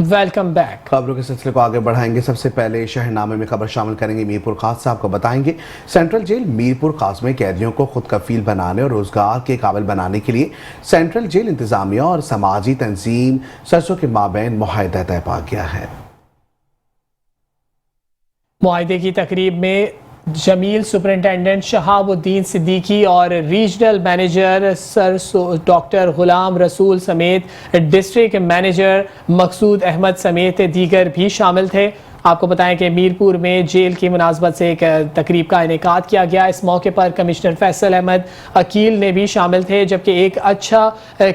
Welcome back. खबरों के सिलसिले को आगे बढ़ाएंगे। सबसे पहले शहरनामे में खबर शामिल करेंगे मीरपुर खास से। आपको बताएंगे सेंट्रल जेल मीरपुर खास में कैदियों को खुद कफील बनाने और रोजगार के काबिल बनाने के लिए सेंट्रल जेल इंतजामिया और समाजी तंजीम सरसों के माबैन मुआहदा तय पा गया है। मुआहदे की तकरीब में जमील सुपरिटेंडेंट शहाबुद्दीन सिद्दीकी और regional manager sir doctor Ghulam Rasool समेत डिस्ट्रिक्ट मैनेजर मकसूद अहमद समेत दीगर भी शामिल थे। आपको बताएं कि मीरपुर में जेल की मुनासबत से एक तकरीब का इनेकाद किया गया। इस मौके पर कमिश्नर फैसल अहमद अकील ने भी शामिल थे, जबकि एक अच्छा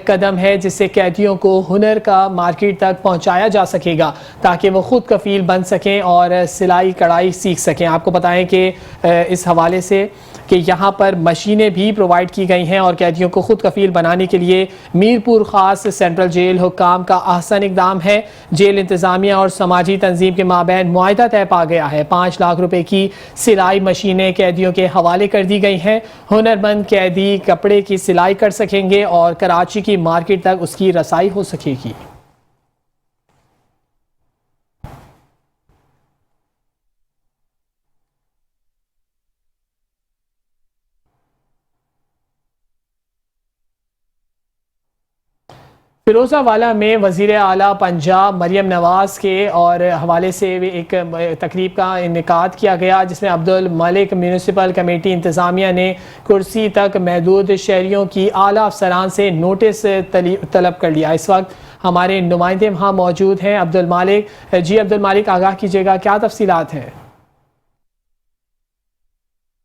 कदम है जिससे कैदियों को हुनर का मार्केट तक पहुंचाया जा सकेगा ताकि वो खुद कफील बन सकें और सिलाई कढ़ाई सीख सकें। आपको बताएं कि इस हवाले से कि यहाँ पर मशीनें भी प्रोवाइड की गई हैं और कैदियों को खुद कफील बनाने के लिए मीरपुर खास सेंट्रल जेल हुक्काम का अहसन इकदाम है। जेल इंतजामिया और समाजी तंजीम के माबैन मुआहदा तय पा गया है। 5 लाख रुपए की सिलाई मशीनें कैदियों के हवाले कर दी गई हैं। हुनरमंद कैदी कपड़े की सिलाई कर सकेंगे और कराची की मार्केट तक उसकी रसाई हो सकेगी। फिरोजावाला में वज़ीर आला पंजाब मरियम नवाज़ के और हवाले से एक तकरीब का इनेकाद किया गया, जिसमें अब्दुल मलिक म्यूनिसिपल कमेटी इंतज़ामिया ने कुर्सी तक महदूद शहरियों की आला अफसरान से नोटिस तलब कर लिया। इस वक्त हमारे नुमाइंदे वहाँ मौजूद हैं। अब्दुल मालिक जी, अब्दुल मालिक आगाह कीजिएगा, क्या तफसीलात हैं?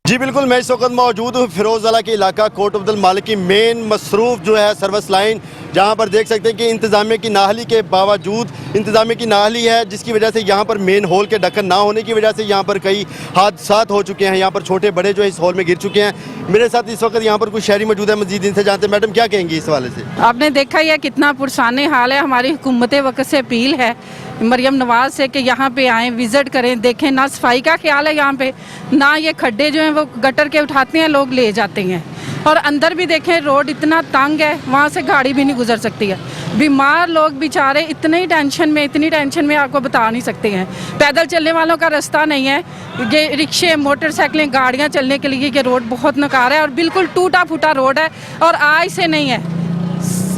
जी बिल्कुल, मैं इस वक्त मौजूद हूँ फिरोजवाला के इलाका कोट अब्दुल मालिक की मेन मसरूफ जो है सर्विस लाइन, जहाँ पर देख सकते हैं कि इंतजामिया की नाहली के बावजूद इंतजामिया की नाहली है, जिसकी वजह से यहाँ पर मेन हॉल के ढक्कन ना होने की वजह से यहाँ पर कई हादसात हो चुके हैं। यहाँ पर छोटे बड़े जो है इस हॉल में गिर चुके हैं। मेरे साथ इस वक्त यहाँ पर कुछ शहरी मौजूद है, मजीद इनसे जानते हैं। मैडम क्या कहेंगी इस हवाले से? आपने देखा ही है कितना पुरसाने हाल है। हमारी हुकूमत वक्त से अपील है मरियम नवाज से कि यहाँ पे आएँ, विजिट करें, देखें। ना सफाई का ख्याल है यहाँ पे, ना ये खड्डे जो हैं वो गटर के उठाते हैं लोग ले जाते हैं। और अंदर भी देखें रोड इतना तंग है, वहाँ से गाड़ी भी नहीं गुजर सकती है। बीमार लोग बेचारे इतनी टेंशन में आपको बता नहीं सकते हैं। पैदल चलने वालों का रास्ता नहीं है, ये रिक्शे मोटरसाइकिलें गाड़ियाँ चलने के लिए ये रोड बहुत नकार है और बिल्कुल टूटा फूटा रोड है और आज से नहीं है।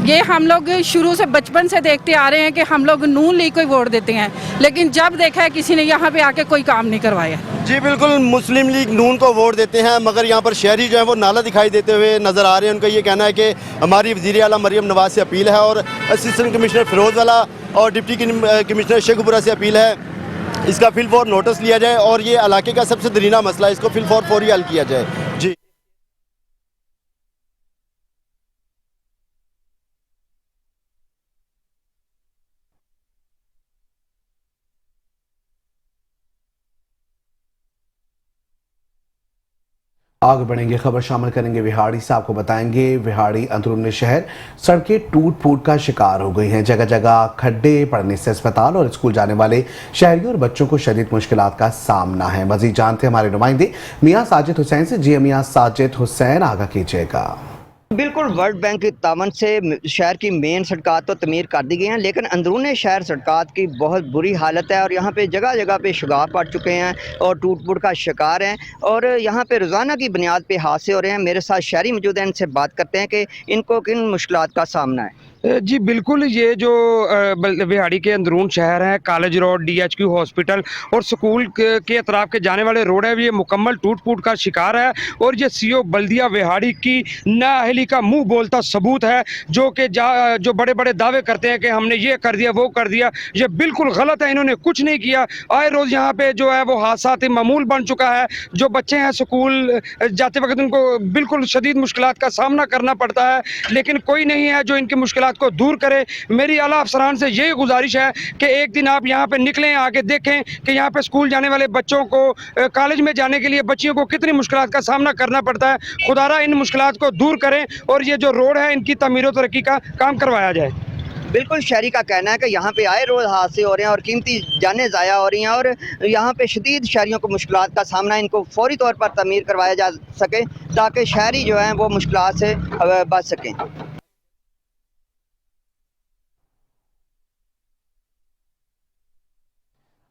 ये हम लोग शुरू से बचपन से देखते आ रहे हैं कि हम लोग नून लीग को वोट देते हैं, लेकिन जब देखा है किसी ने यहाँ पे आके कोई काम नहीं करवाया। जी बिल्कुल, मुस्लिम लीग नून को वोट देते हैं, मगर यहाँ पर शहरी जो है वो नाला दिखाई देते हुए नज़र आ रहे हैं। उनका ये कहना है कि हमारी वज़ीर आला मरियम नवाज से अपील है और असिस्टेंट कमिश्नर फिरोजवाला और डिप्टी कमिश्नर शेखपुरा से अपील है, इसका फिलफौर नोटिस लिया जाए और ये इलाके का सबसे दरीना मसला है, इसको फिलफौर फौरी हल किया जाए। जी आगे बढ़ेंगे, खबर शामिल करेंगे विहाड़ी से। आपको बताएंगे विहाड़ी अंदरूनी शहर सड़कें टूट फूट का शिकार हो गई हैं। जगह जगह खड्डे पड़ने से अस्पताल और स्कूल जाने वाले शहरियों और बच्चों को शदीद मुश्किलात का सामना है। मजीद जानते हमारे नुमाइंदे मियां साजिद हुसैन से। जी मियां साजिद हुसैन, आगाह कीजिएगा। बिल्कुल, वर्ल्ड बैंक के तावन से शहर की मेन सड़कात तो तमीर कर दी गई हैं, लेकिन अंदरूनी शहर सड़कात की बहुत बुरी हालत है और यहाँ पे जगह जगह पे शुगार पड़ चुके हैं और टूट फूट का शिकार हैं और यहाँ पे रोज़ाना की बुनियाद पे हादसे हो रहे हैं। मेरे साथ शहरी मौजूद हैं, इनसे बात करते हैं कि इनको किन मुश्किलात का सामना है। जी बिल्कुल, ये जो विहाड़ी के अंदरून शहर है, कॉलेज रोड, DHQ हॉस्पिटल और स्कूल के अतराफ के जाने वाले रोड है, ये मुकम्मल टूट फूट का शिकार है और ये CO बल्दिया विहाड़ी की नाअहली का मुंह बोलता सबूत है, जो बड़े बड़े दावे करते हैं कि हमने ये कर दिया वो कर दिया। ये बिल्कुल गलत है, इन्होंने कुछ नहीं किया। आए रोज़ यहाँ पे जो है वो हादसात मामूल बन चुका है। जो बच्चे हैं स्कूल जाते वक्त उनको बिल्कुल शदीद मुश्किलात का सामना करना पड़ता है, लेकिन कोई नहीं है जो इनकी मुश्किलात को दूर करे। मेरी आला अफसरान से यही गुजारिश है कि एक दिन आप यहाँ पे निकलें, आके देखें कि यहाँ पे स्कूल जाने वाले बच्चों को, कॉलेज में जाने के लिए बच्चियों को कितनी मुश्किलात का सामना करना पड़ता है। खुदारा इन मुश्किलात को दूर करें और ये जो रोड है इनकी तमीर और तरक्की का काम करवाया जाए। बिल्कुल, शहरी का कहना है कि यहाँ पे आए रोज़ हादसे हो रहे हैं और कीमती जानें ज़ाया हो रही हैं और यहाँ पे शदीद शहरियों को मुश्किलात का सामना, इनको फौरी तौर पर तमीर करवाया जा सके ताकि शहरी जो हैं वो मुश्किलात से बच सकें।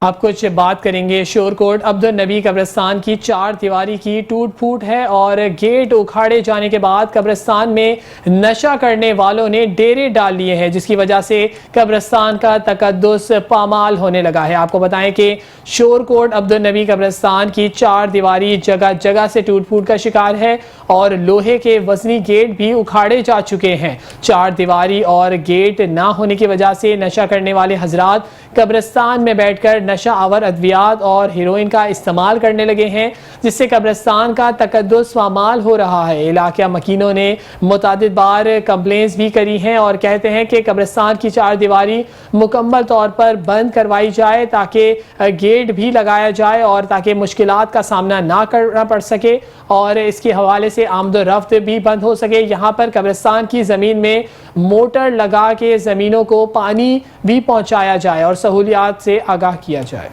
अब कुछ बात करेंगे शोरकोट अब्दुल नबी कब्रिस्तान की 4 दीवारी की टूट फूट है और गेट उखाड़े जाने के बाद कब्रिस्तान में नशा करने वालों ने डेरे डाल लिए हैं, जिसकी वजह से कब्रिस्तान का तकद्दुस पामाल होने लगा है। आपको बताएं कि शोरकोट अब्दुल नबी कब्रिस्तान की 4 दीवारी जगह जगह से टूट फूट का शिकार है और लोहे के वजनी गेट भी उखाड़े जा चुके हैं। 4 दीवारी और गेट ना होने की वजह से नशा करने वाले हजरात कब्रिस्तान में बैठकर नशा आवर अद्वियात और हीरोइन का इस्तेमाल करने लगे हैं, जिससे कब्रिस्तान का तकद्दुस पामाल हो रहा है। इलाका मकीनों ने मुतादिद बार कंप्लेंट्स भी करी हैं और कहते हैं कि कब्रिस्तान की 4 दीवारी मुकम्मल तौर पर बंद करवाई जाए ताकि गेट भी लगाया जाए और ताकि मुश्किलात का सामना ना करना पड़ सके और इसके हवाले से आमदोरफ्त भी बंद हो सके। यहाँ पर कब्रिस्तान की ज़मीन में मोटर लगा के ज़मीनों को पानी भी पहुँचाया जाए और सहूलियात से आगाह किया जाए।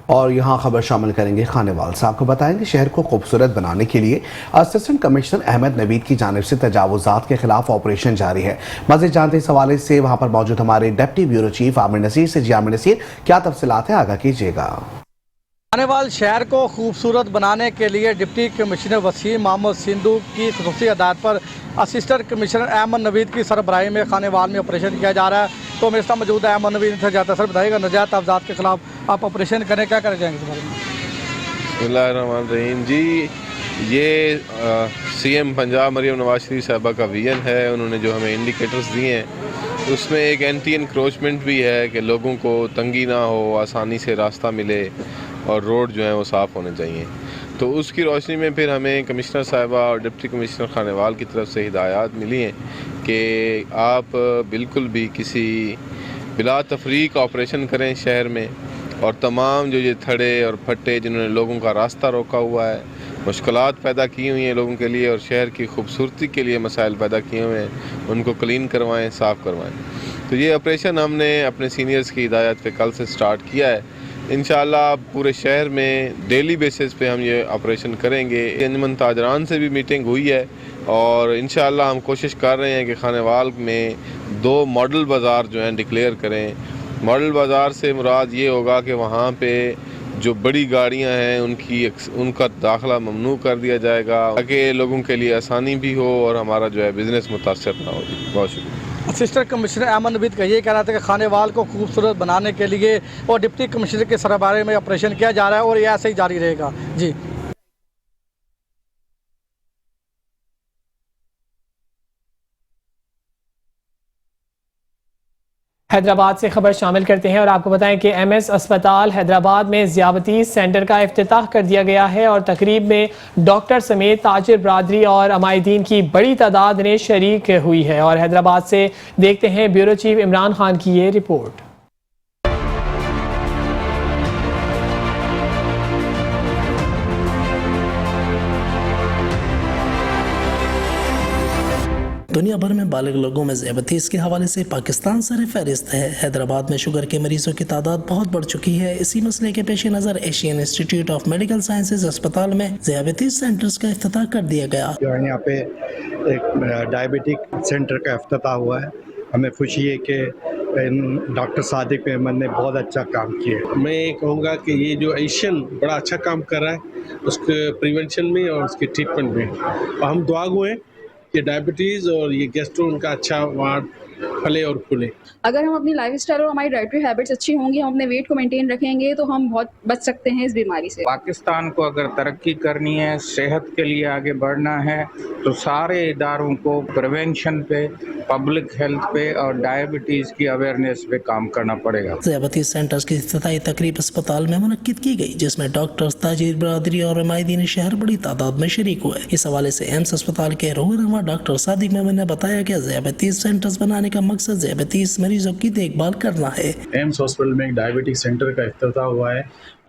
और यहाँ खबर शामिल करेंगे खानेवाल साहब को बताएंगे शहर को खूबसूरत बनाने के लिए असिस्टेंट कमिश्नर अहमद नवीद की जानिब से तजावुजात के खिलाफ ऑपरेशन जारी है। मज़ीद जानते इस हवाले से वहाँ पर मौजूद हमारे deputy bureau chief Aamir Naseer से। जी आमिर नसीर, क्या तफसीलात है, आगाह कीजिएगा। खानेवाल शहर को खूबसूरत बनाने के लिए डिप्टी कमिश्नर वसीम मोहम्मद सिंधु की खुसूसी हदायत पर असिस्टेंट कमिश्नर अहमद नवीद की सरबराही में खानेवाल में ऑपरेशन किया जा रहा है। तो मेरे साथ मौजूद है अहमद नवीद से जाता। सर बताइएगा, नजायत अफजात के खिलाफ आप ऑपरेशन करें, क्या कर जाएंगे इस बारे में? बिस्मिल्लाहिर्रहमानिर्रहीम जी, ये सीएम पंजाब मरियम नवाज शरीफ साहबा का विजन है। उन्होंने जो हमें इंडिकेटर्स दिए हैं उसमें एक एंटी एनक्रोचमेंट भी है कि लोगों को तंगी ना हो, आसानी से रास्ता मिले और रोड जो है वो साफ़ होने चाहिए। तो उसकी रोशनी में फिर हमें कमिश्नर साहिबा और डिप्टी कमिश्नर खानेवाल की तरफ से हिदायत मिली हैं कि आप बिल्कुल भी किसी बिला तफरीक ऑपरेशन करें शहर में, और तमाम जो ये थड़े और फट्टे जिन्होंने लोगों का रास्ता रोका हुआ है, मुश्किलात पैदा की हुई हैं लोगों के लिए और शहर की खूबसूरती के लिए मसाइल पैदा किए हुए हैं, उनको क्लीन करवाएं, साफ़ करवाएं। तो ये ऑपरेशन हमने अपने सीनियर्स की हिदायत पे कल से स्टार्ट किया है। इंशाअल्लाह पूरे शहर में डेली बेसिस पे हम ये ऑपरेशन करेंगे। अंजुमन ताजरान से भी मीटिंग हुई है और इंशाअल्लाह हम कोशिश कर रहे हैं कि खानेवाल में 2 मॉडल बाज़ार जो हैं डिक्लेयर करें। मॉडल बाज़ार से मुराद ये होगा कि वहाँ पे जो बड़ी गाड़ियाँ हैं उनका दाखिला ममनू कर दिया जाएगा ताकि लोगों के लिए आसानी भी हो और हमारा जो है बिज़नेस मुतासर ना हो। बहुत शुक्रिया। असिस्टेंट कमिश्नर अहमद नवीद का ये कहना था कि खानेवाल को खूबसूरत बनाने के लिए और डिप्टी कमिश्नर के सरबराही में ऑपरेशन किया जा रहा है और ये ऐसे ही जारी रहेगा। जी हैदराबाद से खबर शामिल करते हैं और आपको बताएं कि एमएस अस्पताल हैदराबाद में ज़ियाबती सेंटर का इफ्तिताह कर दिया गया है और तकरीब में डॉक्टर समेत ताजिर बरादरी और अमायदीन की बड़ी तादाद ने शरीक हुई है। और हैदराबाद से देखते हैं ब्यूरो चीफ इमरान खान की ये रिपोर्ट। दुनिया भर में बालिग लोगों में ज़ियाबतीस के हवाले से पाकिस्तान सर फहरिस्त है। हैदराबाद में शुगर के मरीजों की तादाद बहुत बढ़ चुकी है। इसी मसले के पेश नज़र Asian institute of medical sciences अस्पताल में ज़ियाबतीस सेंटर्स का इफ्तिताह कर दिया गया। यहाँ पे एक डायबिटिक सेंटर का इफ्तिताह हुआ है। हमें खुशी है कि डॉक्टर सादिक अहमद ने बहुत अच्छा काम किया। मैं ये कहूँगा कि ये जो एशियन बड़ा अच्छा काम कर रहा है उसके प्रिवेंशन में और उसके ट्रीटमेंट में, और हम दुआ हुए कि डायबिटीज़ और ये गैस्ट्रो उनका अच्छा वार्ड फले और फूले। अगर हम अपनी लाइफस्टाइल और हमारी डाइटरी हैबिट्स अच्छी होंगी, हम अपने वेट को मेंटेन रखेंगे तो हम बहुत बच सकते हैं इस बीमारी से। पाकिस्तान को अगर तरक्की करनी है, सेहत के लिए आगे बढ़ना है, तो सारे इदारों को प्रिवेंशन पे, पब्लिक हेल्थ पे और डायबिटीज़ की अवेयरनेस पे काम करना पड़ेगा। ज़ियाबतीस सेंटर्स की इफ्तिताही तकरीब अस्पताल में मुनक्किद की गई, जिसमें डॉक्टर्स, ताजिर बरादरी और अमायदीन शहर बड़ी तादाद में शरीक हुए। इस हवाले से एम्स अस्पताल के रहनुमा डॉक्टर सादिक अहमद ने बताया कि ज़ियाबतीस सेंटर्स बनाने का मकसद ज़ियाबतीस मरीजों की देखभाल करना है। एम्स हॉस्पिटल में एक डायबिटिक सेंटर का इफ्तिताह हुआ है,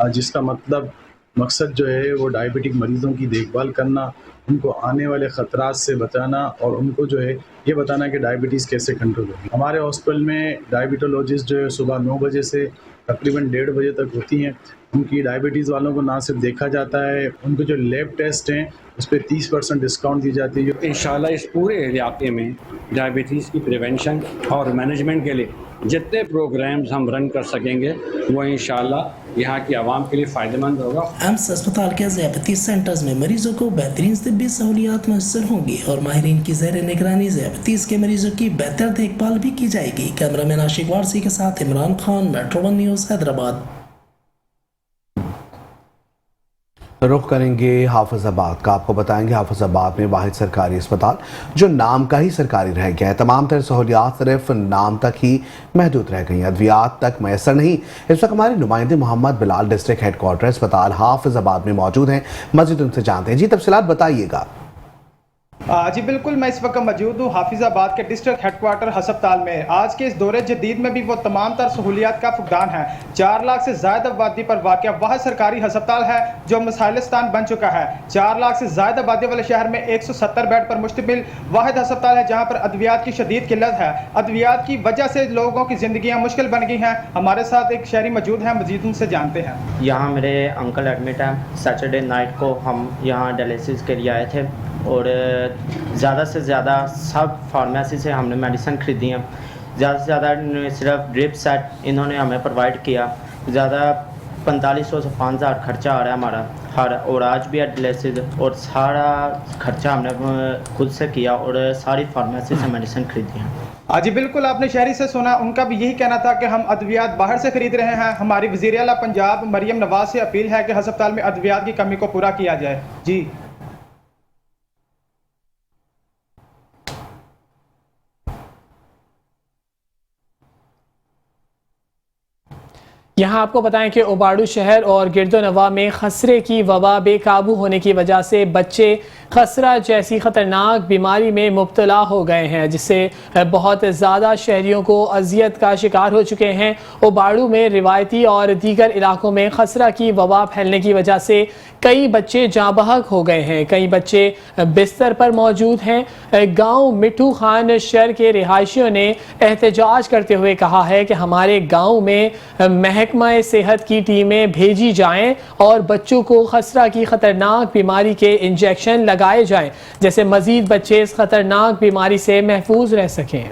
जिसका मतलब मकसद जो है वो डायबिटिक मरीज़ों की देखभाल करना, उनको आने वाले ख़तरात से बचाना और उनको जो है ये बताना कि डायबिटीज़ कैसे कंट्रोल होगी। हमारे हॉस्पिटल में डायबिटोलॉजिस्ट जो है सुबह 9 बजे से तकरीबन 1:30 बजे तक होती हैं। उनकी डायबिटीज़ वालों को ना सिर्फ देखा जाता है, उनको जो लैब टेस्ट हैं उस पर 30% डिस्काउंट दी जाती है। इंशाल्लाह इस पूरे इलाके में डायबिटीज़ की प्रिवेंशन और मैनेजमेंट के लिए जितने प्रोग्राम्स हम रन कर सकेंगे वो इंशाल्लाह यहाँ की आवाम के लिए फ़ायदेमंद होगा। एम्स अस्पताल के ज़ियादती सेंटर्स में मरीजों को बेहतरीन तिब्बी सहूलियात मैसर होंगी और माहिरीन की ज़ेर निगरानी ज़ियादतीस के मरीजों की बेहतर देखभाल भी की जाएगी। कैमरामैन आशिक वारसी के साथ इमरान खान, मेट्रो 1 न्यूज़, हैदराबाद। रुख करेंगे हाफिजाबाद का। आपको बताएंगे हाफिजाबाद में वाहिद सरकारी अस्पताल जो नाम का ही सरकारी रह गया है। तमाम तरह सहूलियात सिर्फ नाम तक ही महदूद रह गई हैं, अद्वियात तक मैसर नहीं। इस वक्त हमारे नुमाइंदे मोहम्मद बिलाल डिस्ट्रिक्ट हेडक्वार्टर अस्पताल हाफिजाबाद में मौजूद हैं। मज़ीद उनसे जानते हैं। जी तफसीलात बताइएगा। जी बिल्कुल, मैं इस वक्त मौजूद हूँ हाफिजाबाद के डिस्ट्रिक्ट हेडक्वार्टर अस्पताल में। आज के इस दौरे जदीद में भी वो तमाम तर सहूलियात का फुकदान है। 4 लाख से ज़्यादा आबादी पर वाक़या वह सरकारी अस्पताल है जो मिसाइलिस्तान बन चुका है। 4 लाख से ज़्यादा आबादी वाले शहर में 170 बेड पर मुश्तमिल वाहिद अस्पताल है जहाँ पर अद्वियात की शदीद किल्लत है। अद्वियात की वजह से लोगों की ज़िंदगियाँ मुश्किल बन गई हैं। हमारे साथ एक शहरी मौजूद हैं, मजीद उनसे जानते हैं। यहाँ मेरे अंकल एडमिट हैं। सैटरडे नाइट को हम यहाँ डायलिसिस के लिए आए थे और ज़्यादा से ज़्यादा सब फार्मेसी से हमने मेडिसिन ख़रीदी हैं। ज़्यादा से ज़्यादा सिर्फ ड्रिप सेट इन्होंने हमें प्रोवाइड किया। ज़्यादा 4500 से 5000 खर्चा आ रहा है हमारा हर, और आज भी डायलिसिस और सारा खर्चा हमने खुद से किया और सारी फार्मेसी से मेडिसिन खरीदी है। जी बिल्कुल, आपने शहरी से सुना, उनका भी यही कहना था कि हम अद्वियात बाहर से खरीद रहे हैं। हमारी वज़ीर आला पंजाब मरियम नवाज से अपील है कि अस्पताल में अद्वियात की कमी को पूरा किया जाए। जी यहाँ आपको बताएं कि ओबाड़ू शहर और गिरदोनवा में खसरे की वबा बेकाबू होने की वजह से बच्चे खसरा जैसी ख़तरनाक बीमारी में मुब्तला हो गए हैं, जिससे बहुत ज़्यादा शहरियों को अजियत का शिकार हो चुके हैं। ओबाड़ू में रिवायती और दीगर इलाकों में खसरा की वबा फैलने की वजह से कई बच्चे जाँ बहक हो गए हैं, कई बच्चे बिस्तर पर मौजूद हैं। गांव मिठू खान शहर के रिहायशियों ने एहतजाज करते हुए कहा है कि हमारे गांव में महकमा सेहत की टीमें भेजी जाएं और बच्चों को खसरा की ख़तरनाक बीमारी के इंजेक्शन लगाए जाएं, जैसे मज़ीद बच्चे इस ख़तरनाक बीमारी से महफूज रह सकें।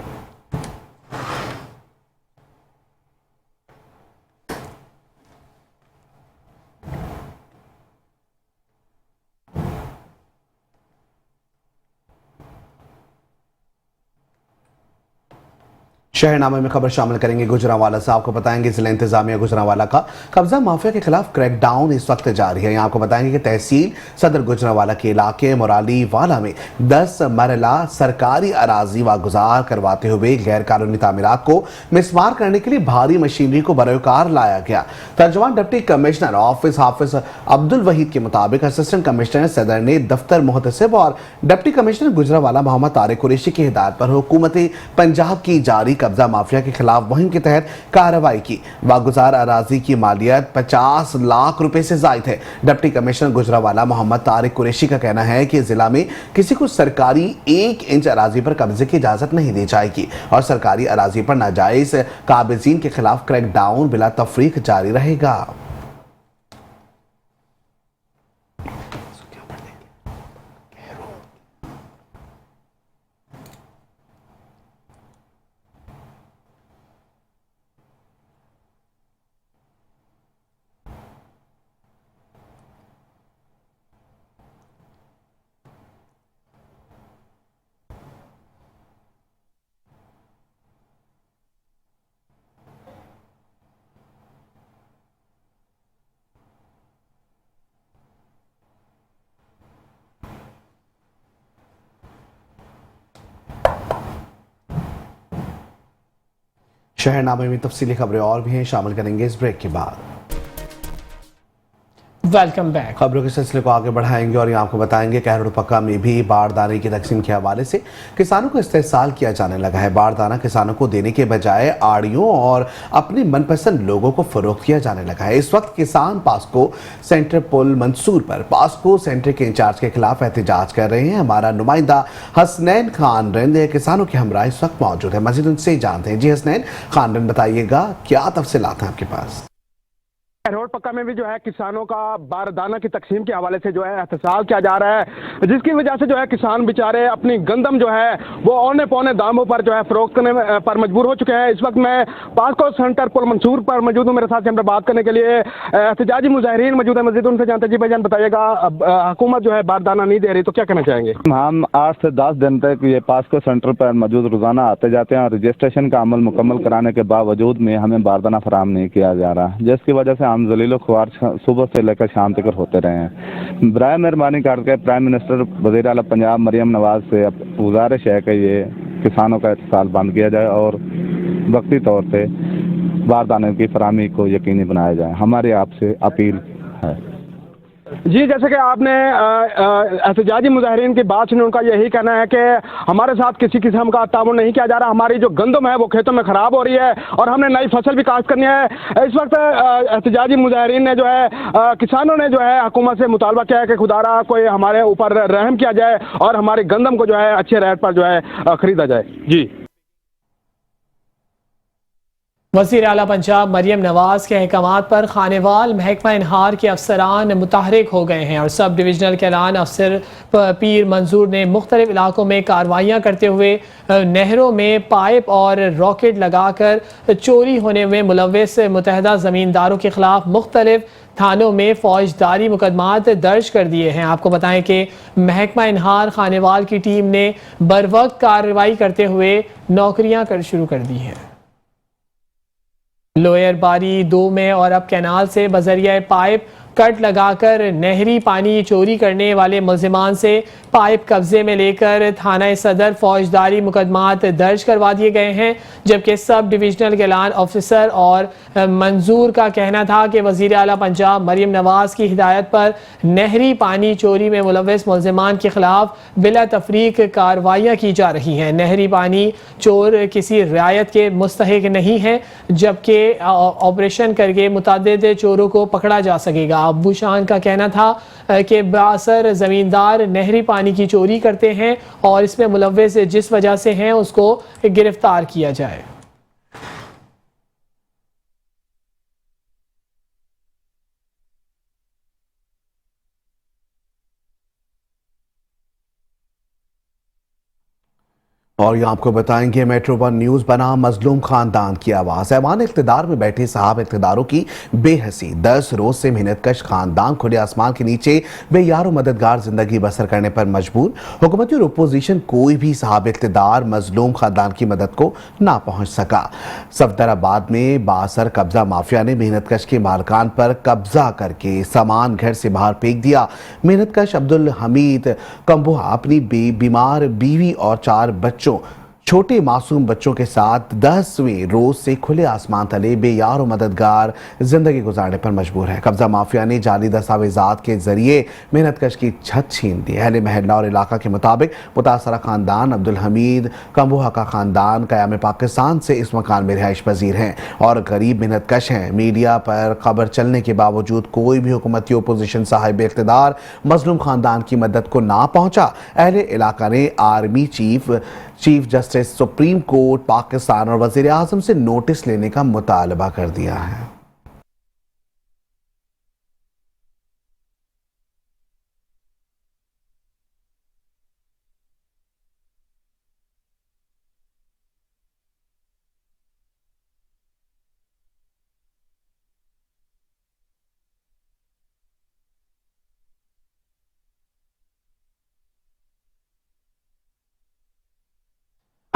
शहरनामे में खबर शामिल करेंगे गुजरांवाला से। आपको बताएंगे जिला इंतजामिया गुजरांवाला का कब्जा माफिया के खिलाफ क्रैकडाउन इस वक्त जारी है। यहाँ आपको बताएंगे कि तहसील सदर गुजरांवाला के इलाके मोराली वाला में 10 मरला सरकारी अराजी वागुजार करवाते हुए गैर कानूनी तामीरात को मिसमार करने के लिए भारी मशीनरी को बरोकार लाया गया। तर्जुमान डिप्टी कमिश्नर ऑफिस हाफिज अब्दुल वहीद के मुताबिक असिस्टेंट कमिश्नर सदर ने दफ्तर मुहतसिब और डिप्टी कमिश्नर गुजरांवाला मोहम्मद तारिक कुरैशी की हिदायत पर हुकूमत पंजाब की जारी कब्जा माफिया के खिलाफ मुहिम के तहत कार्रवाई की। वागुजार अराजी की मालियत 50 लाख रुपए से जायद है। डिप्टी कमिश्नर गुजरांवाला मोहम्मद तारिक कुरैशी का कहना है कि जिला में किसी को सरकारी 1 इंच अराजी पर कब्जे की इजाजत नहीं दी जाएगी और सरकारी अराजी पर नाजायज काबिजीन के खिलाफ क्रैकडाउन बिला तफरीक जारी रहेगा। शहरनामे में तफसीली खबरें और भी हैं, शामिल करेंगे इस ब्रेक के बाद। Welcome back. खबरों के सिलसिले को आगे बढ़ाएंगे और यहाँ आपको बताएंगे कहरुड़ पक्का में भी बारदाने की तकसीम के हवाले से किसानों को इस्तेहसाल किया जाने लगा है। बारदाना किसानों को देने के बजाय आड़ियों और अपने मनपसंद लोगों को फरोख्त किया जाने लगा है। इस वक्त किसान पास्को सेंटर पुल मंसूर पर पास्को सेंटर के इंचार्ज के खिलाफ एहतजाज कर रहे हैं। हमारा नुमाइंदा हसनैन खान रिंद किसानों के हमरा इस वक्त मौजूद है। मजीद उनसे जानते हैं। जी हसनैन खान रिंद, बताइएगा क्या तफसीलात हैं आपके पास? रोड पक्का में भी जो है किसानों का बारदाना की तकसीम के हवाले से जो है एहतसाब किया जा रहा है, जिसकी वजह से जो है किसान बेचारे अपनी गंदम जो है वो औने पौने दामों पर जो है फरोख्त करने पर मजबूर हो चुके हैं। इस वक्त मैं पास्को सेंटर पुल मंसूर पर मौजूद हूँ। मेरे साथ हमसे बात करने के लिए एहतजाजी मुजाहिरीन मौजूद है। मजीद उनसे जानते हैं। जी भाईजान, बताइएगा हुकूमत जो है बारदाना नहीं दे रही तो क्या कहना चाहेंगे? हम 8 से 10 दिन तक ये पास्को सेंटर पर मौजूद रोजाना आते जाते हैं और रजिस्ट्रेशन का अमल मुकम्मल कराने के बावजूद में हमें बारदाना फराहम नहीं किया जा रहा, जिसकी वजह से हम जलीलो ख्वार सुबह से लेकर शाम तक होते रहे हैं। बराए मेहरबानी करके प्राइम मिनिस्टर वज़ीर आला पंजाब मरियम नवाज से गुजारिश है कि ये किसानों का इत्तेसाल बंद किया जाए और वक्ती तौर पे बारदाने की फराहमी को यकीनी बनाया जाए। हमारी आपसे अपील है। जी, जैसे कि आपने एहतजाजी मुजाहिरीन की बात सुनी, उनका यही कहना है कि हमारे साथ किसी किस्म का ताउन नहीं किया जा रहा। हमारी जो गंदम है वो खेतों में खराब हो रही है और हमने नई फसल भी काश्त करनी है। इस वक्त एहतजाजी मुजाहिरीन ने जो है किसानों ने जो है हुकूमत से मुतालबा किया है कि खुदारा कोई हमारे ऊपर रहम किया जाए और हमारी गंदम को जो है अच्छे रेट पर जो है खरीदा जाए। जी, वज़ीर आला पंजाब मरियम नवाज के अहकामात पर खानेवाल महकमा इनहार के अफसरान मुतहरिक हो गए हैं और सब डिविजनल के ऐलान अफसर पीर मंजूर ने मुख्तलिफ इलाकों में कार्रवाइयाँ करते हुए नहरों में पाइप और रॉकेट लगाकर चोरी होने में मुलव्वस मुतहदा ज़मींदारों के खिलाफ मुख्तलिफ थानों में फौजदारी मुकदमात दर्ज कर दिए हैं। आपको बताएं कि महकमा इनहार खानेवाल की टीम ने बरवक्त कार्रवाई करते हुए नौकरियाँ शुरू कर दी हैं। लोअर बारी 2 में और अब कैनाल से बजरिया पाइप कट लगाकर नहरी पानी चोरी करने वाले मुल्जिमान से पाइप कब्जे में लेकर थाना सदर फौजदारी मुकदमात दर्ज करवा दिए गए हैं, जबकि सब डिविजनल गैलान ऑफिसर और मंजूर का कहना था कि वज़ीर आला पंजाब मरियम नवाज की हिदायत पर नहरी पानी चोरी में मुलव्वस मुल्जिमान के खिलाफ बिला तफरीक कार्रवाइयाँ की जा रही हैं। नहरी पानी चोर किसी रियायत के मुस्तहिक नहीं है, जबकि ऑपरेशन करके मुतअद्दिद चोरों को पकड़ा जा सकेगा। अबू शान का कहना था कि बासर ज़मींदार नहरी पानी की चोरी करते हैं और इसमें मुलव्वस जिस वजह से हैं उसको गिरफ्तार किया जाए। और यहाँ आपको बताएंगे मेट्रो वन न्यूज़ बना मजलूम खानदान की आवाज़। ऐवान इक़्तिदार में बैठे साहब इक़्तिदारों की बेहसी 10 रोज़ से मेहनतकश खानदान खुले आसमान के नीचे बेयारो मददगार ज़िंदगी बसर करने पर मजबूर। हुकूमती और अपोजिशन कोई भी साहब इक़्तिदार मजलूम खानदान की मदद को ना पहुँच सका। सफदराबाद में बासर कब्ज़ा माफिया ने मेहनतकश के मालकान पर कब्ज़ा करके सामान घर से बाहर फेंक दिया। मेहनतकश अब्दुल हमीद कंबोहा अपनी बीमार बीवी और 4 बच्चों छोटे मासूम बच्चों के साथ 10वें रोज से खुले आसमान तले बेयार और मददगार जिंदगी गुजारने पर मजबूर है। कब्जा माफिया ने जाली दस्तावेजात के जरिए मेहनतकश की छत छीन दी। अहले महल्ला और इलाका के मुताबिक मुतासरा खानदान अब्दुल हमीद कंबोहा का खानदान क़याम पाकिस्तान से इस मकान में रिहाइश पजीर हैं और गरीब मेहनतकश हैं। मीडिया पर खबर चलने के बावजूद कोई भी हुकूमती अपोजिशन साहिब इक़्तिदार मजलूम खानदान की मदद को ना पहुंचा। अहले इलाका ने army chief justice supreme court Pakistan और वज़ीर आज़म से नोटिस लेने का मुतालबा कर दिया है।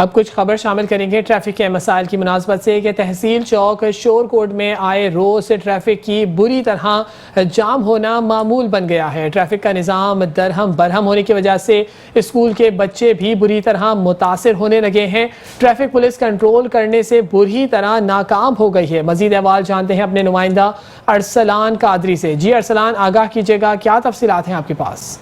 अब कुछ खबर शामिल करेंगे ट्रैफिक के मसाइल की मुनासबत से कि तहसील चौक शोरकोट में आए रोज ट्रैफिक की बुरी तरह जाम होना मामूल बन गया है। ट्रैफिक का निज़ाम दरहम बरहम होने की वजह से स्कूल के बच्चे भी बुरी तरह मुतासिर होने लगे हैं। ट्रैफिक पुलिस कंट्रोल करने से बुरी तरह नाकाम हो गई है। मजीद अहवाल जानते हैं अपने नुमाइंदा अरसलान कादरी से। जी अरसलान, आगाह कीजिएगा, क्या तफसीलात हैं आपके पास?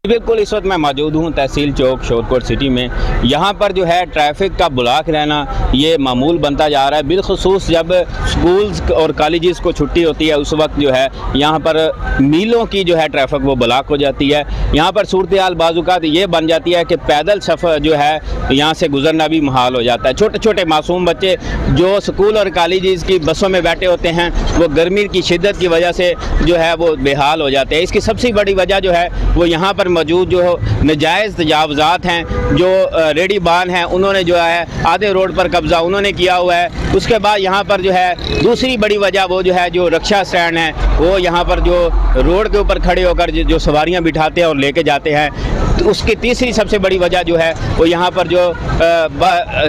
बिल्कुल, इस वक्त मैं मौजूद हूँ तहसील चौक शोरकोट सिटी में। यहाँ पर जो है ट्रैफिक का ब्लॉक रहना ये मामूल बनता जा रहा है। बिलखुसूस जब स्कूल्स और कॉलेजेस को छुट्टी होती है उस वक्त जो है यहाँ पर मीलों की जो है ट्रैफिक वो ब्लॉक हो जाती है। यहाँ पर सूरत हाल बाज़ ये बन जाती है कि पैदल सफ़र जो है यहाँ से गुजरना भी मुहाल हो जाता है। छोटे छोटे मासूम बच्चे जो स्कूल और कॉलेजेस की बसों में बैठे होते हैं वो गर्मी की शिद्दत की वजह से जो है वो बेहाल हो जाते हैं। इसकी सबसे बड़ी वजह जो है वो यहाँ पर मौजूद जो नजायज़ तजावज़ात हैं, जो रेडी बान हैं, उन्होंने जो है आधे रोड पर कब्ज़ा उन्होंने किया हुआ है। उसके बाद यहाँ पर जो है दूसरी बड़ी वजह वो जो है जो रक्षा स्टैंड है वो यहाँ पर जो रोड के ऊपर खड़े होकर जो सवारियाँ बिठाते हैं और लेके जाते हैं। तो उसकी तीसरी सबसे बड़ी वजह जो है वो यहाँ पर जो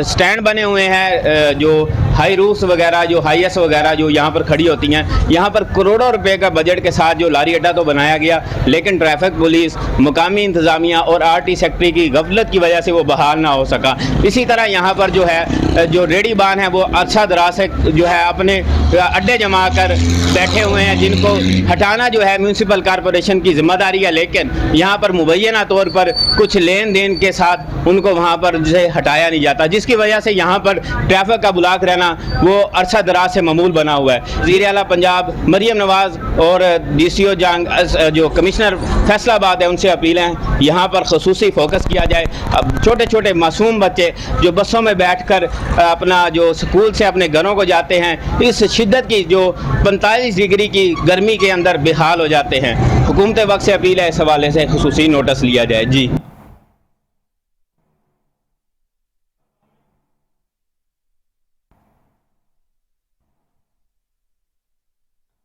स्टैंड बने हुए हैं, जो हाई रूफ्स वगैरह, जो हाईएस वगैरह जो यहाँ पर खड़ी होती हैं, यहाँ पर करोड़ों रुपए का बजट के साथ जो लारी अड्डा तो बनाया गया, लेकिन ट्रैफिक पुलिस, मुकामी इंतज़ामिया और आरटी सेक्रेटरी की गफलत की वजह से वो बहाल ना हो सका। इसी तरह यहाँ पर जो है जो रेडी बान है वो अरसा दराज से जो है अपने अड्डे जमा कर बैठे हुए हैं, जिनको हटाना जो है म्यूनसिपल कॉरपोरेशन की जिम्मेदारी है, लेकिन यहाँ पर मुबैना तौर पर कुछ लेन देन के साथ उनको वहाँ पर जो हटाया नहीं जाता, जिसकी वजह से यहाँ पर ट्रैफिक का ब्लॉक रहना वो अरसा दराज से मामूल बना हुआ है। वज़ीर आला पंजाब मरियम नवाज और DCO जो कमिश्नर फैसलाबाद है उनसे अपील है यहाँ पर खसूसी फोकस किया जाए। अब छोटे छोटे मासूम बच्चे जो बसों में बैठकर अपना जो स्कूल से अपने घरों को जाते हैं, इस शिद्दत की जो 45 डिग्री की गर्मी के अंदर बेहाल हो जाते हैं। हुकूमत वक्त से अपील है इस हवाले से खसूसी नोटिस लिया जाए। जी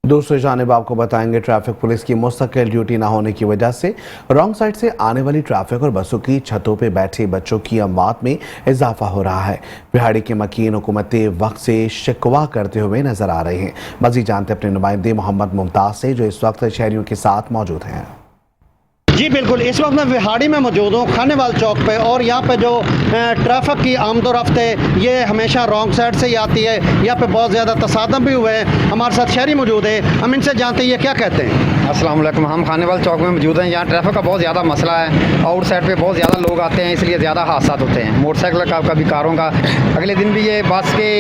दूसरी जानिब आपको बताएंगे ट्रैफिक पुलिस की मुस्तकिल ड्यूटी ना होने की वजह से रॉन्ग साइड से आने वाली ट्रैफिक और बसों की छतों पे बैठे बच्चों की अमवात में इजाफा हो रहा है। बिहाड़ी के मकीन हुकूमती वक्त से शिकवा करते हुए नजर आ रहे हैं। मजीद जानते अपने नुमाइंदे मोहम्मद मुमताज से जो इस वक्त शहरियों के साथ मौजूद हैं। जी बिल्कुल, इस वक्त मैं विहाड़ी में मौजूद हूँ खानेवाल चौक पे, और यहाँ पे जो ट्रैफिक की आमदोरफ्त है ये हमेशा रॉन्ग साइड से ही आती है। यहाँ पे बहुत ज़्यादा तसादम भी हुए हैं। हमारे साथ शहरी मौजूद है, हम इनसे जानते हैं ये क्या कहते हैं। अस्सलाम वालेकुम, हम खानेवाल चौक में मौजूद हैं। यहाँ ट्रैफिक का बहुत ज़्यादा मसला है। आउट साइड पे बहुत ज़्यादा लोग आते हैं, इसलिए ज़्यादा हादसा होते हैं, मोटरसाइकिल का, कभी कारों का। अगले दिन भी ये बस के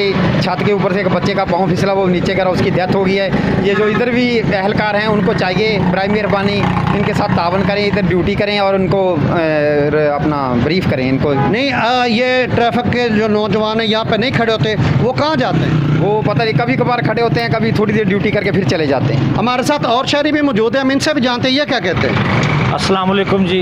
छत के ऊपर से एक बच्चे का पाँव फिसला, वो नीचे गिरा, उसकी डेथ हो गई है। ये जो इधर भी एहलकार हैं उनको चाहिए बराए मेहरबानी इनके साथ तावन करें, इधर ड्यूटी करें और उनको अपना ब्रीफ करें इनको। नहीं ये ट्रैफिक के जो नौजवान हैं यहाँ पे नहीं खड़े होते, वो कहाँ जाते हैं? वो पता नहीं, कभी कभार खड़े होते हैं, कभी थोड़ी देर ड्यूटी करके फिर चले जाते हैं। हमारे साथ और शहरी भी मौजूद है, हम इनसे भी जानते हैं ये क्या कहते हैं। अस्सलाम वालेकुम जी,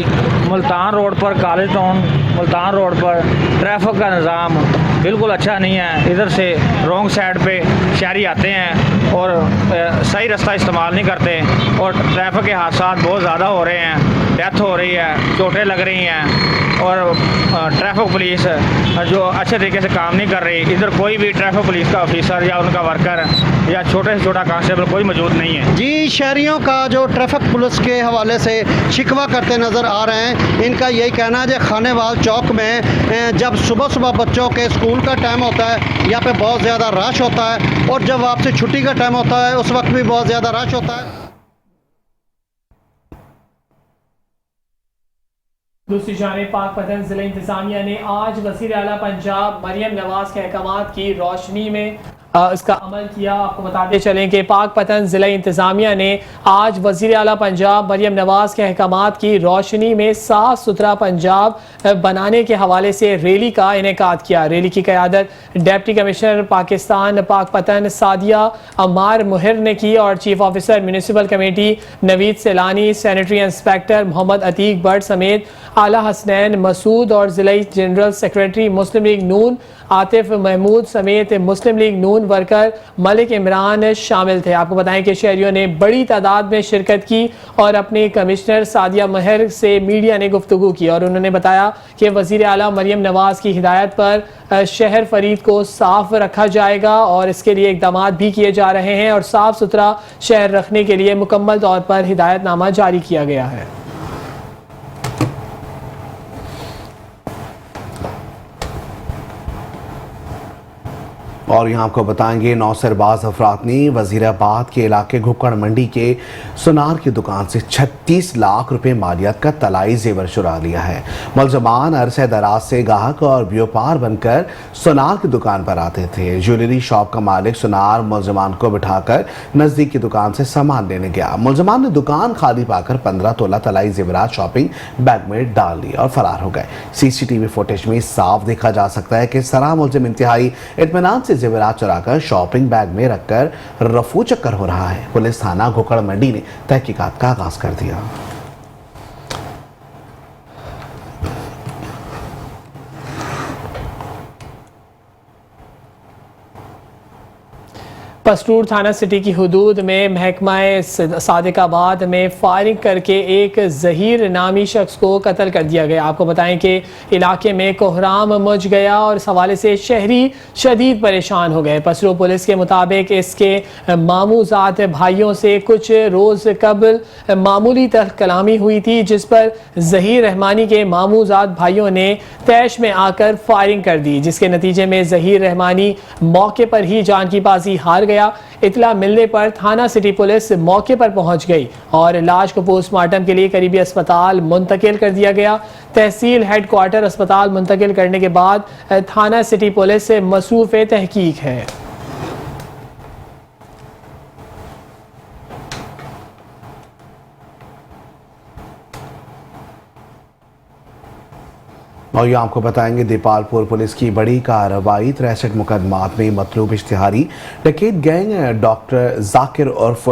मुल्तान रोड पर, कॉलेज टाउन मुल्तान रोड पर ट्रैफिक का निज़ाम बिल्कुल अच्छा नहीं है। इधर से रॉन्ग साइड पे शहरी आते हैं और सही रास्ता इस्तेमाल नहीं करते, और ट्रैफिक के हादसा बहुत ज़्यादा हो रहे हैं, डेथ हो रही है, चोटें लग रही हैं, और ट्रैफिक पुलिस जो अच्छे तरीके से काम नहीं कर रही। इधर कोई भी ट्रैफिक पुलिस का ऑफिसर या उनका वर्कर या छोटे से छोटा कांस्टेबल कोई मौजूद नहीं है। जी, शहरियों का जो ट्रैफिक पुलिस के हवाले से शिकवा करते नज़र आ रहे हैं। इनका यही कहना है कि खानेवाल चौक में जब सुबह सुबह बच्चों के स्कूल का टाइम होता है यहाँ पे बहुत ज़्यादा रश होता है, और जब वापसी छुट्टी का टाइम होता है उस वक्त भी बहुत ज़्यादा रश होता है। दूसरी जानिब पाकपतन जिला इंतजामिया ने आज वज़ीर आला पंजाब मरियम नवाज के अहकामात की रोशनी में इसका अमल किया। आपको बताते चलें कि पाकपतन ज़िला इंतज़ामिया ने आज वज़ीर आला पंजाब मरियम नवाज के अहकामात की रोशनी में साफ़ सुथरा पंजाब बनाने के हवाले से रैली का इनेकाद किया। रैली की क़यादत डिप्टी कमिश्नर पाकिस्तान पाकपतन सादिया अमार मुहिर ने की, और chief officer municipal committee Naveed Sailani, sanitary inspector Mohammad Atiq Butt समेत आला हसनैन मसूद और ज़िला जनरल सेक्रेटरी मुस्लिम लीग नून आतिफ महमूद समेत मुस्लिम लीग नून वर्कर मलिक इमरान शामिल थे। आपको बताएं कि शहरियों ने बड़ी तादाद में शिरकत की और अपनी कमिश्नर सादिया महर से मीडिया ने गुफ्तगू की और उन्होंने बताया कि वज़ीर आला मरियम नवाज की हिदायत पर शहर फरीद को साफ रखा जाएगा और इसके लिए इक़दाम भी किए जा रहे हैं और साफ सुथरा शहर रखने के लिए मुकम्मल तौर पर हिदायतनामा जारी किया गया है। और यहाँ आपको बताएंगे 9 सरबाज अफराद ने वजीराबाद के इलाके घुक्कड़ मंडी के सुनार की दुकान से 36 लाख रुपए मालियत का तलाई जेवर चुरा लिया है। मुलजमान अरसे दराज से ग्राहक और व्यापार बनकर सुनार की दुकान पर आते थे। ज्वेलरी शॉप का मालिक सुनार मुलजमान को बिठाकर नजदीक की दुकान से सामान लेने गया। मुलजमान ने दुकान खाली पाकर 15 तोला तलाई जेवरात शॉपिंग बैग में डाल लिए और फरार हो गए। सीसीटीवी फुटेज में साफ देखा जा सकता है कि सरा मुलजिम इंतहाई इत्मीनान से जेवरात चुराकर शॉपिंग बैग में रखकर रफू चक्कर हो रहा है। पुलिस थाना घुक्कड़ मंडी ने तहकीकात का आगाज कर दिया। पसरूर थाना सिटी की हुदूद में महकमा सादिकाबाद में फायरिंग करके एक जहीर नामी शख्स को कत्ल कर दिया गया। आपको बताएं कि इलाके में कोहराम मच गया और इस हवाले से शहरी शदीद परेशान हो गए। पसरूर पुलिस के मुताबिक इसके मामूजात भाइयों से कुछ रोज़ कबल मामूली तल्ख कलामी हुई थी, जिस पर जहीर रहमानी के मामूजात भाइयों ने तैश में आकर फायरिंग कर दी, जिसके नतीजे में जहीर रहमानी मौके पर ही जान की बाजी हार गया। इतला मिलने पर थाना सिटी पुलिस मौके पर पहुंच गई और लाश को पोस्टमार्टम के लिए करीबी अस्पताल मुंतकिल कर दिया गया। तहसील हेडक्वार्टर अस्पताल मुंतकिल करने के बाद थाना सिटी पुलिस मसरूफ तहकीक है। और ये आपको बताएंगे दीपालपुर पुलिस की बड़ी कार्रवाई। 63 मुकदमात में मतलूब इश्तिहारी डकैत गैंग डॉक्टर जाकिर उर्फ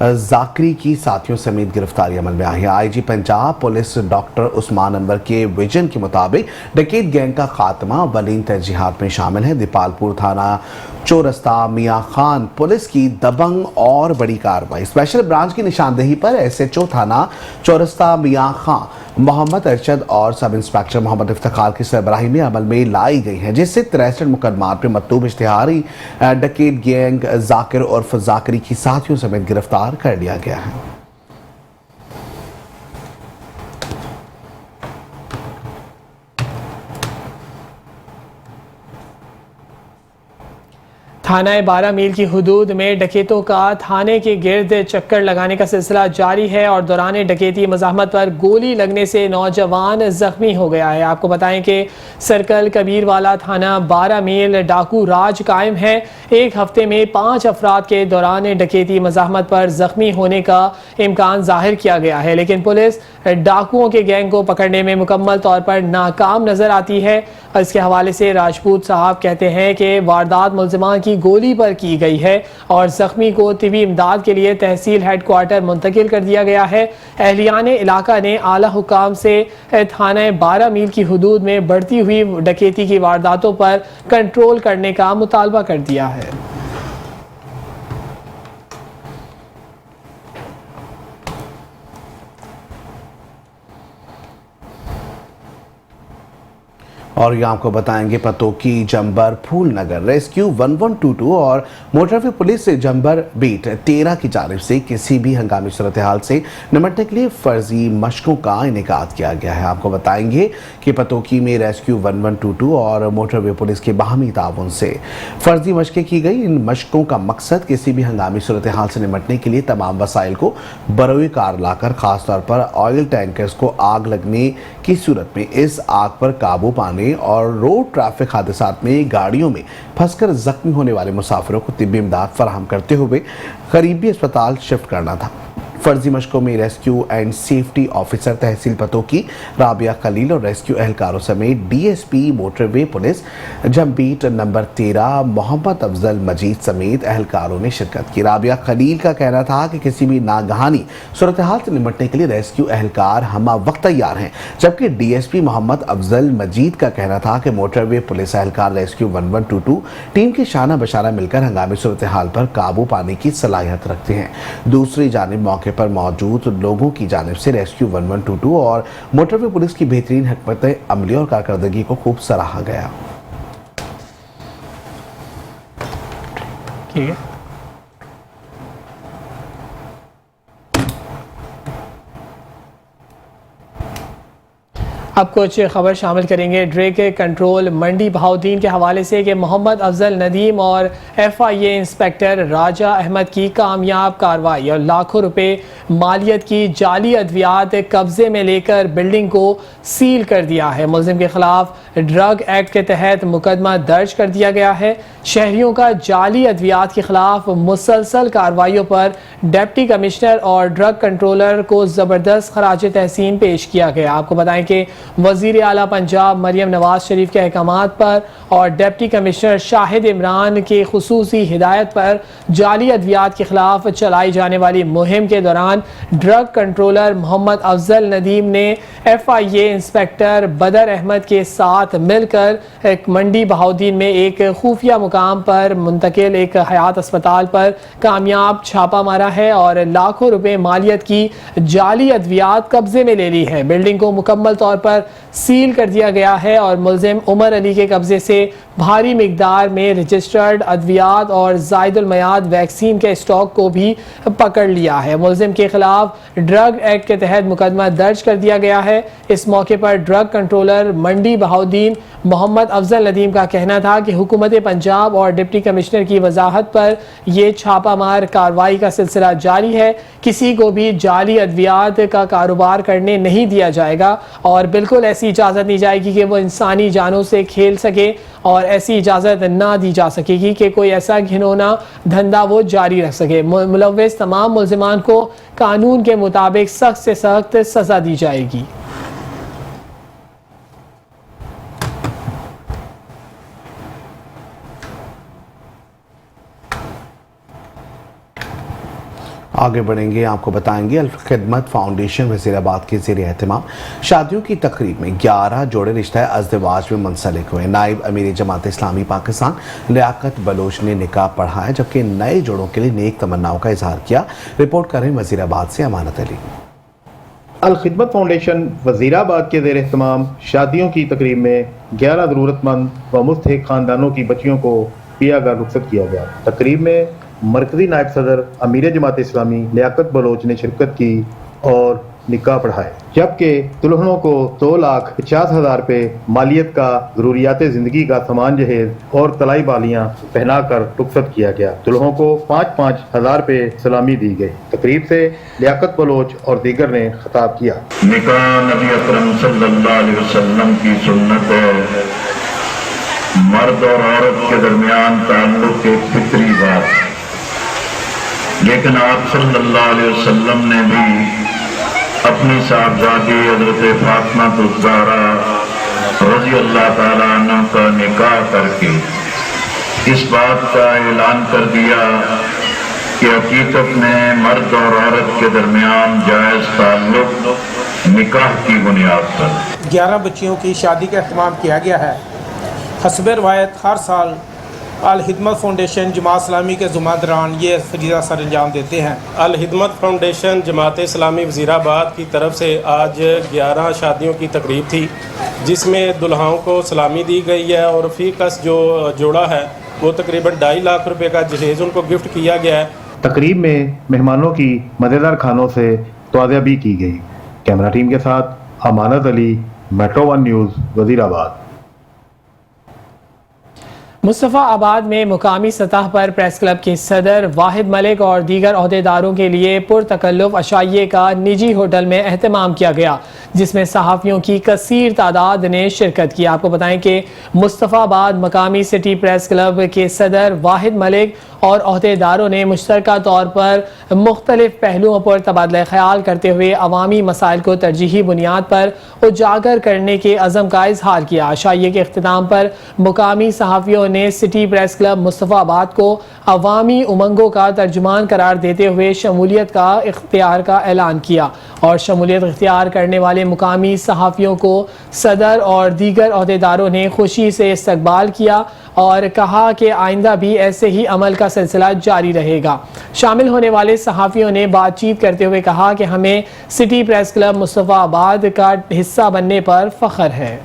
जाकरी की साथियों समेत गिरफ्तारी अमल में आई है। IG Punjab police doctor Usman Anwar के विजन के मुताबिक डकैत गैंग का खात्मा अव्वलीन तरजीहात में शामिल है। दीपालपुर थाना चौरस्ता मियाँ खान पुलिस की दबंग और बड़ी कार्रवाई। स्पेशल ब्रांच की निशानदेही पर SHO थाना चौरस्ता मियाँ खान मोहम्मद अरशद और सब इंस्पेक्टर मोहम्मद इफ्तिखार की सरबराही में अमल में लाई गई है, जिससे 63 मुकदमात में मतलूब इश्तिहारी डकैत गैंग जाकिर उर्फ जाकरी की साथियों समेत गिरफ्तार कर लिया गया है। थाना 12 मील की हुदूद में डकैतों का थाने के गिर्द चक्कर लगाने का सिलसिला जारी है और दौरान डकैती मज़ाहमत पर गोली लगने से नौजवान जख्मी हो गया है। आपको बताएं कि सर्कल कबीरवाला थाना 12 मील डाकू राज कायम है। एक हफ्ते में 5 अफराद के दौरान डकैती मज़ाहमत पर जख्मी होने का इम्कान जाहिर किया गया है, लेकिन पुलिस डाकुओं के गैंग को पकड़ने में मुकम्मल तौर पर नाकाम नजर आती है। इसके हवाले से राजपूत साहब कहते हैं कि वारदात मुलजिमान की गोली पर की गई है और जख्मी को तिबी इमदाद के लिए तहसील हेडक्वार्टर मुंतकिल कर दिया गया है। अहलियान इलाका ने आला हुकाम से थाना 12 मील की हुदूद में बढ़ती हुई डकैती की वारदातों पर कंट्रोल करने का मुतालबा कर दिया है। और ये आपको बताएंगे पतोकी जंबर फूल नगर रेस्क्यू 1122 और मोटरवे पुलिस से जंबर बीट 13 की जानिब से किसी भी हंगामी सूरत हाल से निपटने के लिए फर्जी मशकों का इनेकाद किया गया है। आपको बताएंगे कि पतोकी में रेस्क्यू 1122 और मोटरवे पुलिस के बाहमी ताउन से फर्जी मशकें की गई। इन मशकों का मकसद किसी भी हंगामी सूरत हाल से निपटने के लिए तमाम वसाइल को बरोए कार लाकर खासतौर पर ऑयल टैंकर्स को आग लगने की सूरत में इस आग पर काबू पाने और रोड ट्रैफिक हादसात में गाड़ियों में फंसकर जख्मी होने वाले मुसाफिरों को तिब्बी इमदाद फराहम करते हुए करीबी अस्पताल शिफ्ट करना था। फर्जी मशकों में रेस्क्यू एंड सेफ्टी ऑफिसर तहसील पतोकी राबिया खलील और रेस्क्यू एहलकारों समेत डीएसपी मोटरवे पुलिस जमबीट नंबर 13 मोहम्मद अफजल मजीद समेत एहलकारों ने शिरकत की। राबिया खलील का कहना था कि किसी भी नागहानी सूरत हाल से निपटने के लिए रेस्क्यू एहलकार हमा वक्त तैयार हैं, जबकि डीएसपी मोहम्मद अफजल मजीद का कहना था कि मोटरवे पुलिस एहलकार रेस्क्यू 1122 टीम के शाना बशाना मिलकर हंगामी सूरत हाल पर काबू पाने की सलाहियत रखते हैं। दूसरी जानिब मौके पर मौजूद लोगों की जानिब से रेस्क्यू 1122 और मोटरवे पुलिस की बेहतरीन हिकमत अमली और कारकर्दगी को खूब सराहा गया। ठीक है, अब कुछ खबर शामिल करेंगे ड्रग कंट्रोल मंडी बहाउद्दीन के हवाले से कि मोहम्मद अफजल नदीम और FIA इंस्पेक्टर राजा अहमद की कामयाब कार्रवाई और लाखों रुपए मालियत की जाली अद्वियात कब्जे में लेकर बिल्डिंग को सील कर दिया है। मुलजिम के खिलाफ ड्रग एक्ट के तहत मुकदमा दर्ज कर दिया गया है। शहरियों का जाली अद्वियात के खिलाफ मुसलसल कार्रवाइयों पर डिप्टी कमिश्नर और ड्रग कंट्रोलर को ज़बरदस्त खराज तहसीन पेश किया गया। आपको बताएं कि वज़ीर आला पंजाब मरियम नवाज शरीफ के अहकामात पर और डिप्टी कमिश्नर शाहिद इमरान के खुसूसी हिदायत पर जाली अद्वियात के खिलाफ चलाई जाने वाली मुहिम के दौरान ड्रग कंट्रोलर मोहम्मद अफजल नदीम ने FIA इंस्पेक्टर बदर अहमद के साथ मिलकर एक मंडी बहाउद्दीन में एक खुफिया मुकाम पर मुंतकिल एक हयात अस्पताल पर कामयाब छापा मारा है और लाखों रुपए मालियत की जाली अद्वियात कब्जे में ले ली है। बिल्डिंग को मुकम्मल तौर पर सील कर दिया गया है और मुलजिम उमर अली के कब्जे से भारी मिकदार में रजिस्टर्ड अद्वियात और जायदुल मयाद वैक्सीन के स्टॉक को भी पकड़ लिया है। मुलजिम के खिलाफ ड्रग एक्ट के तहत मुकदमा दर्ज कर दिया गया है। इस मौके पर ड्रग कंट्रोलर मंडी बहाउद्दीन मोहम्मद अफजल नदीम का कहना था कि हुकूमत पंजाब और डिप्टी कमिश्नर की वजाहत पर यह छापामार कार्रवाई का सिलसिला जारी है। किसी को भी जाली अद्वियात का कारोबार करने नहीं दिया जाएगा और बिल्कुल ऐसी इजाज़त नहीं जाएगी कि वो इंसानी जानों से खेल सके और ऐसी इजाज़त ना दी जा सकेगी कि कोई ऐसा घिनौना धंधा वो जारी रख सके। मुलव्विस तमाम मुल्ज़िमान को कानून के मुताबिक सख्त से सख्त सज़ा दी जाएगी। आगे बढ़ेंगे, आपको बताएंगे अल खिदमत फाउंडेशन वज़ीराबाद के ज़ेर एहतमाम शादियों की तकरीब में 11 जोड़े रिश्ता अज़दवाज में मुंसलिक हुए। नायब अमीर जमात इस्लामी पाकिस्तान लियाकत बलोच ने निकाह पढ़ाया, जबकि नए जोड़ों के लिए नेक तमन्नाओं का इजहार किया। रिपोर्ट करें वज़ीराबाद से अमानत अली। अल खिदमत फाउंडेशन वज़ीराबाद के ज़ेर एहतमाम शादियों की तकरीब में 11 ज़रूरतमंद व मुस्तहिक़ ख़ानदानों की बच्चियों को पियागा रुखसत किया गया। तकरीब में मरकज़ी नायब सदर अमीर जमात इस्लामी लियाकत बलोच ने शिरकत की और निकाह पढ़ाए, जबकि दुल्हनों को 2,50,000 रुपये मालियत का ज़रूरियात ज़िंदगी का सामान जहेज और तलाई बालियाँ पहनाकर रुखसत किया गया। दुल्हों को 5-5 हज़ार रुपये सलामी दी गई। तकरीब से लियाकत बलोच और दीगर ने खिताब किया। निकाह नबी अकरम सल्लल्लाहु अलैहि वसल्लम की सुन्नत है। मर्द और औरत के दरमियान ताल्लुक एक फितरी बात, लेकिन आप सल्लल्लाहु अलैहि वसल्लम ने भी अपनी साहबजादी हज़रत फातिमा ज़हरा रज़ी अल्लाह ताला अन्हा का निकाह करके इस बात का ऐलान कर दिया कि हकीकत में मर्द और औरत के दरमियान जायज़ ताल्लुक निकाह की बुनियाद पर 11 बच्चियों की शादी का एहतमाम किया गया है। हस्ब रवायत हर साल अल हिदमत फाउंडेशन जमात इस्लामी के ज़ुम्मेदारान ये फरीज़ा सर अंजाम देते हैं। अल हिदमत फाउंडेशन जमात इस्लामी वज़ीराबाद की तरफ से आज 11 शादियों की तकरीब थी, जिसमें दुल्हाओं को सलामी दी गई है और फी कस जो जोड़ा है वो तकरीबन 2.5 लाख रुपए का जहेज़ उनको गिफ्ट किया गया है। तकरीब में मेहमानों की मज़ेदार खानों से तवाज़िया भी की गई। कैमरा टीम के साथ अमानत अली, मेट्रो 1 न्यूज़, वज़ीराबाद। मुस्तफ़ा आबाद में मुकामी सतह पर प्रेस क्लब के सदर वाहिद मलिक और दीगर अहदेदारों के लिए पुरतकल्लुफ़ अशाइये का निजी होटल में एहतमाम किया गया, जिसमें सहाफ़ियों की कसीर तादाद ने शिरकत की। आपको बताएं कि मुस्तफ़ा आबाद मकामी सिटी प्रेस क्लब के सदर वाहिद मलिक और अहदेदारों ने मुश्तरका तौर पर मुख्तलिफ पहलुओं पर तबादला ख्याल करते हुए अवामी मसाइल को तरजीही बुनियाद पर उजागर करने के अज़म का इजहार किया। शाइये के अख्तिताम पर मुकामी सहाफ़ियों ने सिटी प्रेस क्लब मुस्तफ़ाबाद को अवामी उमंगों का तर्जुमान करार देते हुए शमूलियत का इख्तियार का ऐलान किया और शमूलियत इख्तियार करने वाले मुकामी सहाफ़ियों को सदर और दीगर अहदेदारों ने खुशी से इस्तकबाल किया और कहा कि आइंदा भी ऐसे ही अमल का सिलसिला जारी रहेगा। शामिल होने वाले सहाफ़ियों ने बातचीत करते हुए कहा कि हमें सिटी प्रेस क्लब मुस्तफ़ाबाद का हिस्सा बनने पर फ़ख्र है।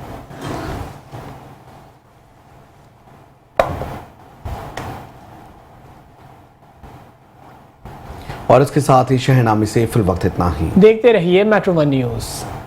और इसके साथ ही शहनामी से फिल वक्त इतना ही। देखते रहिए मेट्रो वन न्यूज़।